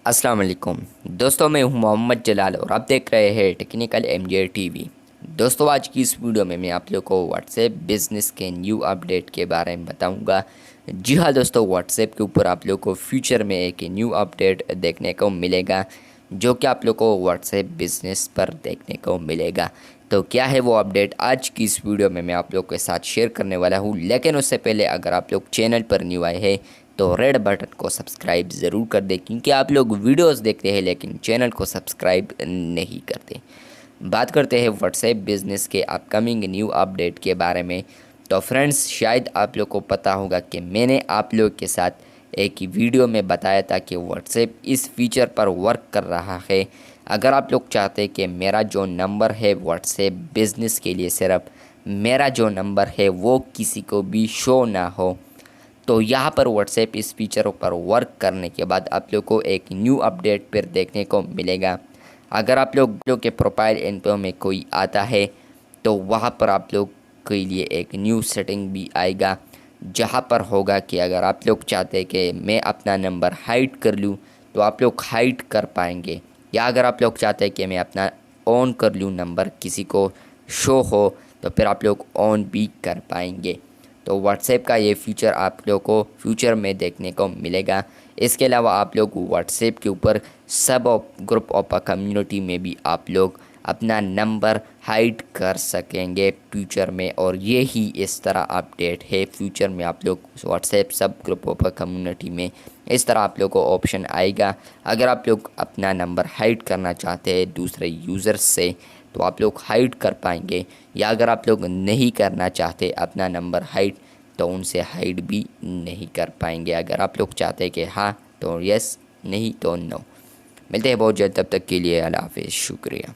अस्सलाम वालेकुम दोस्तों, मैं हूं मोहम्मद जलाल और आप देख रहे हैं टेक्निकल एमजे टीवी। दोस्तों, आज की इस वीडियो में मैं आप लोग को व्हाट्सएप बिज़नेस के न्यू अपडेट के बारे में बताऊंगा। जी हाँ दोस्तों, व्हाट्सएप के ऊपर आप लोग को फ्यूचर में एक न्यू अपडेट देखने को मिलेगा, जो कि आप लोग को व्हाट्सएप बिज़नेस पर देखने को मिलेगा। तो क्या है वो अपडेट, आज की इस वीडियो में मैं आप लोग के साथ शेयर करने वाला हूँ। लेकिन उससे पहले अगर आप लोग चैनल पर न्यू आए हैं तो रेड बटन को सब्सक्राइब ज़रूर कर दें, क्योंकि आप लोग वीडियोस देखते हैं लेकिन चैनल को सब्सक्राइब नहीं करते। बात करते हैं व्हाट्सएप बिज़नेस के अपकमिंग न्यू अपडेट के बारे में। तो फ्रेंड्स, शायद आप लोग को पता होगा कि मैंने आप लोग के साथ एक ही वीडियो में बताया था कि व्हाट्सएप इस फीचर पर वर्क कर रहा है। अगर आप लोग चाहते हैं कि मेरा जो नंबर है व्हाट्सएप बिज़नेस के लिए, सिर्फ मेरा जो नंबर है वो किसी को भी शो ना हो, तो यहाँ पर व्हाट्सएप इस फीचर पर वर्क करने के बाद आप लोग को एक न्यू अपडेट पर देखने को मिलेगा। अगर आप लोग के प्रोफाइल इन्फो में कोई आता है तो वहाँ पर आप लोग के लिए एक न्यू सेटिंग भी आएगा, जहाँ पर होगा कि अगर आप लोग चाहते हैं कि मैं अपना नंबर हाइड कर लूँ तो आप लोग हाइड कर पाएंगे, या अगर आप लोग चाहते हैं कि मैं अपना ऑन कर लूँ, नंबर किसी को शो हो, तो फिर आप लोग ऑन भी कर पाएंगे। तो व्हाट्सएप का ये फीचर आप लोग को फ्यूचर में देखने को मिलेगा। इसके अलावा आप लोग व्हाट्सएप के ऊपर सब ग्रुप ऑफ कम्युनिटी में भी आप लोग अपना नंबर हाइड कर सकेंगे फ्यूचर में, और ये ही इस तरह अपडेट है। फ्यूचर में आप लोग व्हाट्सएप सब ग्रुप ऑफ कम्युनिटी में इस तरह आप लोग को ऑप्शन आएगा। अगर आप लोग अपना नंबर हाइड करना चाहते हैं दूसरे यूज़र्स से तो आप लोग हाइड कर पाएंगे, या अगर आप लोग नहीं करना चाहते अपना नंबर हाइड तो उनसे हाइड भी नहीं कर पाएंगे। अगर आप लोग चाहते हैं कि हाँ तो यस, नहीं तो नो। मिलते हैं बहुत जल्द, तब तक के लिए अल्लाह हाफिज़, शुक्रिया।